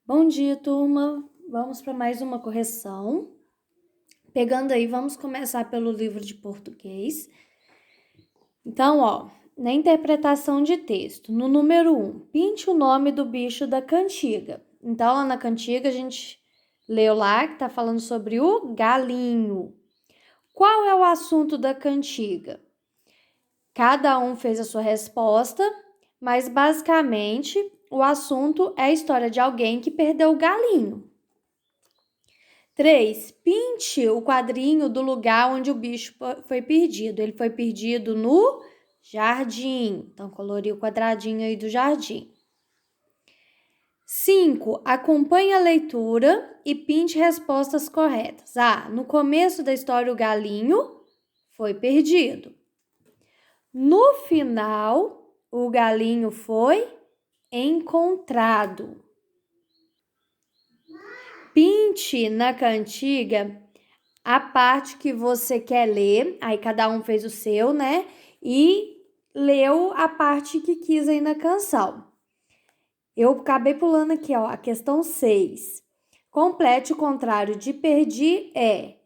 Bom dia, turma. Vamos para mais uma correção. Pegando aí, vamos começar pelo livro de português. Então, na interpretação de texto, no número 1, pinte o nome do bicho da cantiga. Então, lá na cantiga, a gente leu lá que tá falando sobre o galinho. Qual é o assunto da cantiga? Cada um fez a sua resposta, mas basicamente o assunto é a história de alguém que perdeu o galinho. 3. Pinte o quadrinho do lugar onde o bicho foi perdido. Ele foi perdido no jardim. Então, colorir o quadradinho aí do jardim. 5. Acompanhe a leitura e pinte respostas corretas. No começo da história, o galinho foi perdido. No final, o galinho foi encontrado. Pinte na cantiga a parte que você quer ler, aí cada um fez o seu, né? E leu a parte que quis aí na canção. Eu acabei pulando aqui, a questão 6. Complete o contrário de perdi é.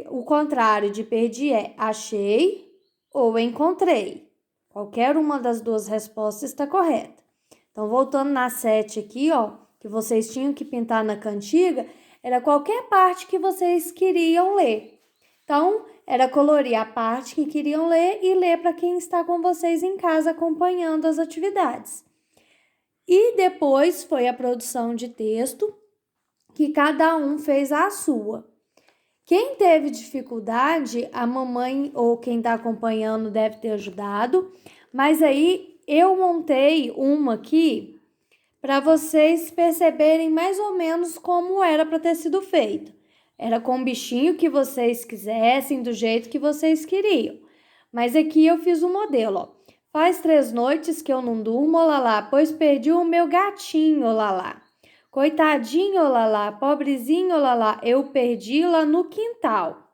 O contrário de perdi é achei ou encontrei. Qualquer uma das duas respostas está correta. Então, voltando na 7 aqui, que vocês tinham que pintar na cantiga, era qualquer parte que vocês queriam ler. Então, era colorir a parte que queriam ler e ler para quem está com vocês em casa acompanhando as atividades. E depois foi a produção de texto, que cada um fez a sua. Quem teve dificuldade, a mamãe ou quem está acompanhando deve ter ajudado, mas aí eu montei uma aqui para vocês perceberem mais ou menos como era para ter sido feito. Era com o bichinho que vocês quisessem, do jeito que vocês queriam. Mas aqui eu fiz um modelo, Faz 3 noites que eu não durmo, olalá, pois perdi o meu gatinho, olalá. Coitadinho, olalá, pobrezinho, olalá, eu perdi lá no quintal.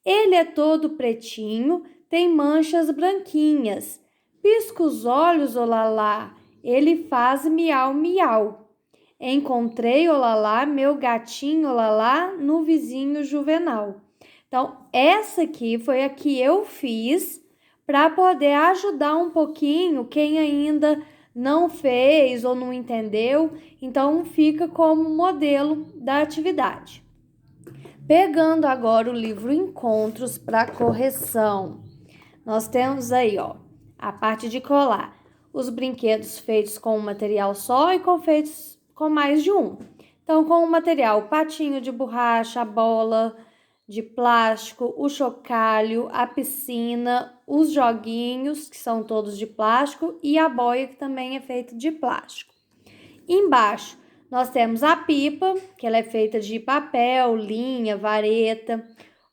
Ele é todo pretinho, tem manchas branquinhas. Pisca os olhos, olalá, ele faz miau, miau. Encontrei, olalá, meu gatinho, olalá, no vizinho Juvenal. Então, essa aqui foi a que eu fiz para poder ajudar um pouquinho quem ainda não fez ou não entendeu. Então, fica como modelo da atividade. Pegando agora o livro Encontros para correção, nós temos aí, a parte de colar. Os brinquedos feitos com um material só e feitos com mais de um. Então, com o material, o patinho de borracha, a bola de plástico, o chocalho, a piscina, os joguinhos, que são todos de plástico, e a boia, que também é feita de plástico. Embaixo, nós temos a pipa, que ela é feita de papel, linha, vareta.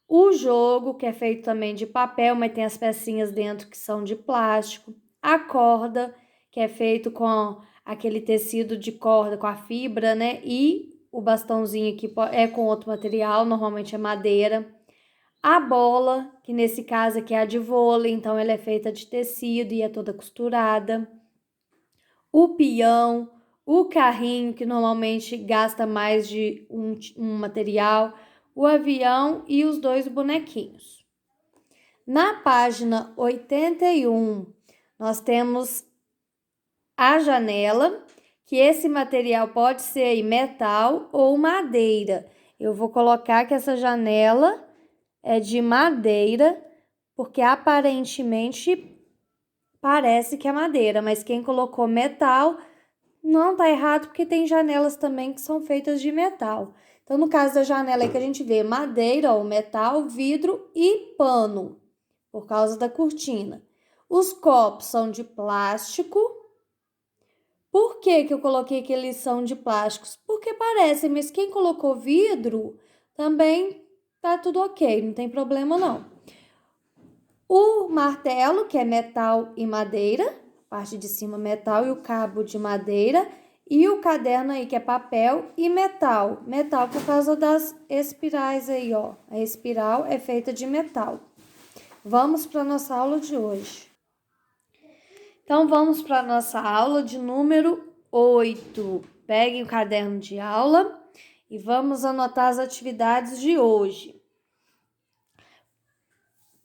O jogo, que é feito também de papel, mas tem as pecinhas dentro que são de plástico. A corda, que é feito com aquele tecido de corda, com a fibra, né? E o bastãozinho aqui é com outro material, normalmente é madeira. A bola, que nesse caso aqui é a de vôlei, então ela é feita de tecido e é toda costurada. O peão, o carrinho, que normalmente gasta mais de um material, o avião e os 2 bonequinhos. Na página 81, nós temos a janela, que esse material pode ser metal ou madeira. Eu vou colocar que essa janela é de madeira, porque aparentemente parece que é madeira, mas quem colocou metal não tá errado, porque tem janelas também que são feitas de metal. Então, no caso da janela aí que a gente vê madeira ou metal, vidro e pano, por causa da cortina. Os copos são de plástico. Por que eu coloquei que eles são de plásticos? Porque parecem, mas quem colocou vidro também tá tudo ok, não tem problema não. O martelo, que é metal e madeira, parte de cima metal e o cabo de madeira, e o caderno aí que é papel e metal. Metal por causa das espirais aí, A espiral é feita de metal. Vamos para a nossa aula de hoje. Então, vamos para a nossa aula de número 8. peguem o caderno de aula e vamos anotar as atividades de hoje.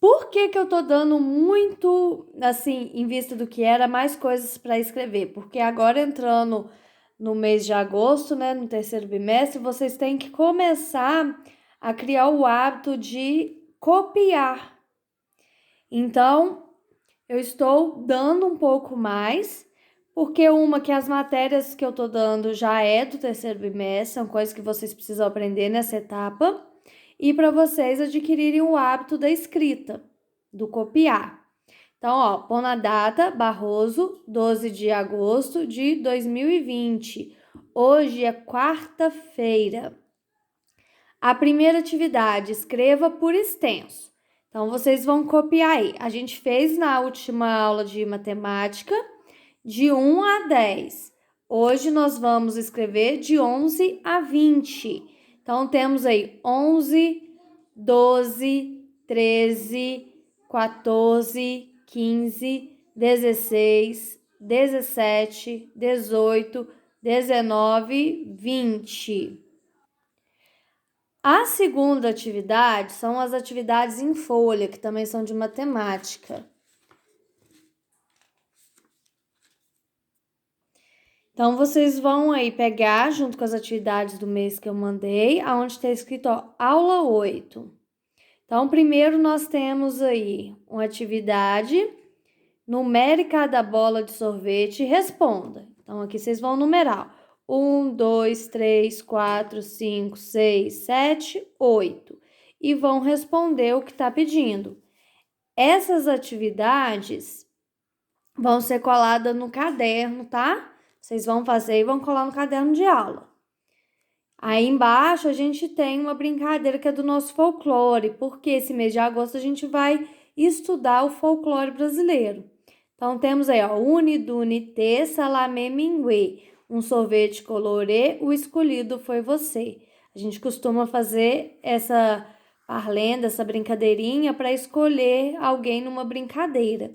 Por que eu tô dando muito, assim, em vista do que era, mais coisas para escrever? Porque agora entrando no mês de agosto, né, no terceiro bimestre, vocês têm que começar a criar o hábito de copiar. Então, eu estou dando um pouco mais, porque que as matérias que eu tô dando já é do terceiro bimestre, são coisas que vocês precisam aprender nessa etapa, e para vocês adquirirem o hábito da escrita, do copiar. Então, ó, pôr na data, Barroso, 12 de agosto de 2020. Hoje é quarta-feira. A primeira atividade, escreva por extenso. Então, vocês vão copiar aí. A gente fez na última aula de matemática de 1 a 10. Hoje nós vamos escrever de 11 a 20. Então, temos aí 11, 12, 13, 14, 15, 16, 17, 18, 19, 20. A segunda atividade são as atividades em folha, que também são de matemática. Então, vocês vão aí pegar, junto com as atividades do mês que eu mandei, aonde está escrito, ó, aula 8. Então, primeiro nós temos aí uma atividade numérica da bola de sorvete, responda. Então, aqui vocês vão numerar. 1, 2, 3, 4, 5, 6, 7, 8. E vão responder o que está pedindo. Essas atividades vão ser coladas no caderno, tá? Vocês vão fazer e vão colar no caderno de aula. Aí embaixo a gente tem uma brincadeira que é do nosso folclore, porque esse mês de agosto a gente vai estudar o folclore brasileiro. Então temos aí, ó, uni, duni, te, salamé, minguê. Um sorvete colorê, o escolhido foi você. A gente costuma fazer essa parlenda, essa brincadeirinha para escolher alguém numa brincadeira.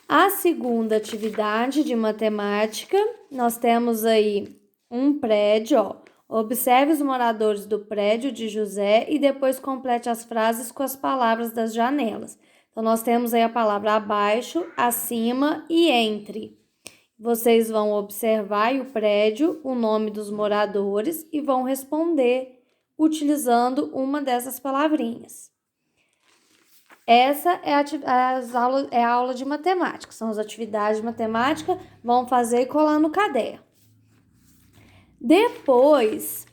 A segunda atividade de matemática, nós temos aí um prédio, ó. Observe os moradores do prédio de José e depois complete as frases com as palavras das janelas. Então, nós temos aí a palavra abaixo, acima e entre. Vocês vão observar o prédio, o nome dos moradores e vão responder utilizando uma dessas palavrinhas. Essa é a aula de matemática, são as atividades de matemática, vão fazer e colar no caderno. Depois,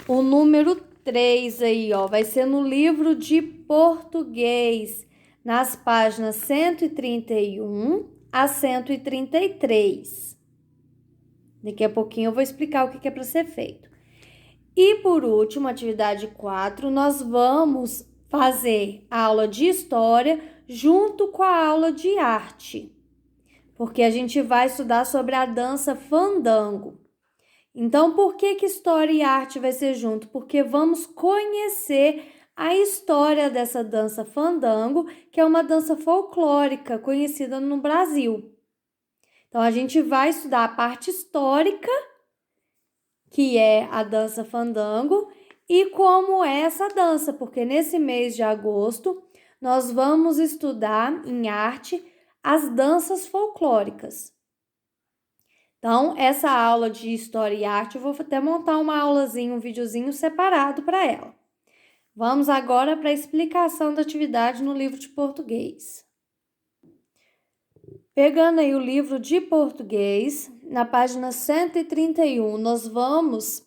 o número 3 aí, ó, vai ser no livro de português, nas páginas 131 a 133. Daqui a pouquinho eu vou explicar o que é para ser feito. E por último, atividade 4, nós vamos fazer a aula de história junto com a aula de arte, porque a gente vai estudar sobre a dança fandango. Então, por que história e arte vai ser junto? Porque vamos conhecer a história dessa dança fandango, que é uma dança folclórica conhecida no Brasil. Então, a gente vai estudar a parte histórica, que é a dança fandango, e como é essa dança, porque nesse mês de agosto nós vamos estudar em arte as danças folclóricas. Então, essa aula de história e arte, eu vou até montar uma aulazinha, um videozinho separado para ela. Vamos agora para a explicação da atividade no livro de português. Pegando aí o livro de português, na página 131, nós vamos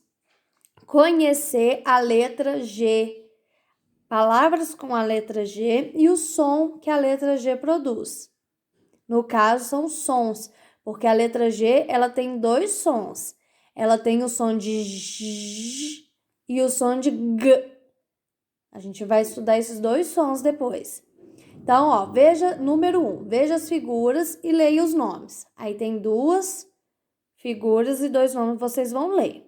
conhecer a letra G, palavras com a letra G e o som que a letra G produz. No caso, são sons, porque a letra G, ela tem dois sons. Ela tem o som de J e o som de G. A gente vai estudar esses dois sons depois. Então, ó, veja, número 1, veja as figuras e leia os nomes. Aí tem duas figuras e dois nomes, vocês vão ler.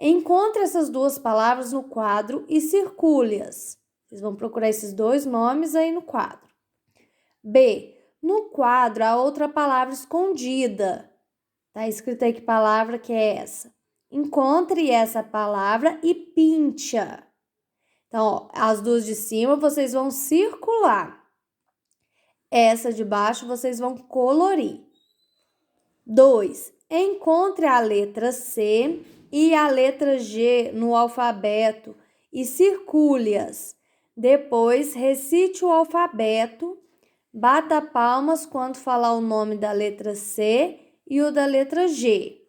Encontre essas duas palavras no quadro e circule-as. Vocês vão procurar esses dois nomes aí no quadro. B. No quadro há outra palavra escondida. Tá escrito aí que palavra que é essa. Encontre essa palavra e pincha. Então, ó, as duas de cima vocês vão circular. Essa de baixo vocês vão colorir. 2. Encontre a letra C e a letra G no alfabeto e circule-as. Depois, recite o alfabeto, bata palmas quando falar o nome da letra C e o da letra G.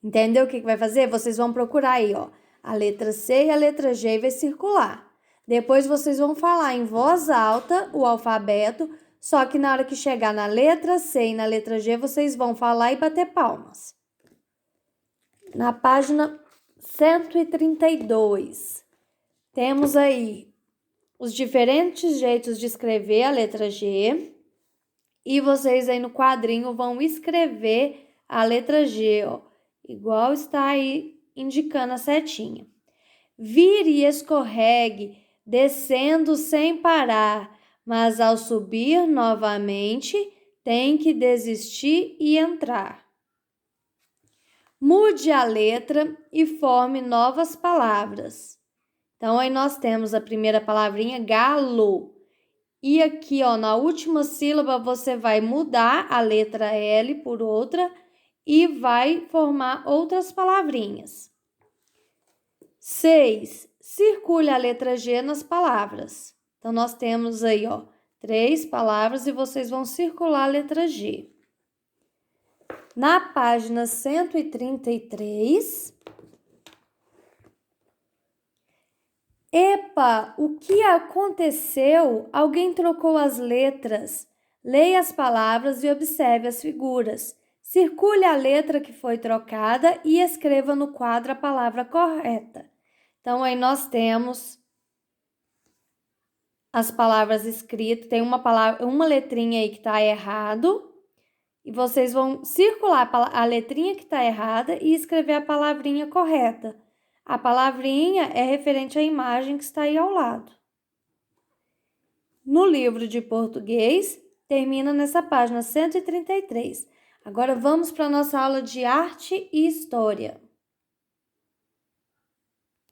Entendeu o que vai fazer? Vocês vão procurar aí, ó, a letra C e a letra G e vai circular. Depois vocês vão falar em voz alta o alfabeto, só que na hora que chegar na letra C e na letra G, vocês vão falar e bater palmas. Na página 132, temos aí os diferentes jeitos de escrever a letra G. E vocês aí no quadrinho vão escrever a letra G, ó, igual está aí indicando a setinha. Vire e escorregue, descendo sem parar, mas ao subir novamente, tem que desistir e entrar. Mude a letra e forme novas palavras. Então, aí nós temos a primeira palavrinha, galo. E aqui, ó, na última sílaba, você vai mudar a letra L por outra e vai formar outras palavrinhas. 6. Circule a letra G nas palavras. Então, nós temos aí, ó, 3 palavras e vocês vão circular a letra G. Na página 133... Epa, o que aconteceu? Alguém trocou as letras. Leia as palavras e observe as figuras. Circule a letra que foi trocada e escreva no quadro a palavra correta. Então, aí nós temos as palavras escritas. Tem uma letrinha aí que está errado. E vocês vão circular a letrinha que está errada e escrever a palavrinha correta. A palavrinha é referente à imagem que está aí ao lado. No livro de português, termina nessa página 133. Agora vamos para a nossa aula de arte e história.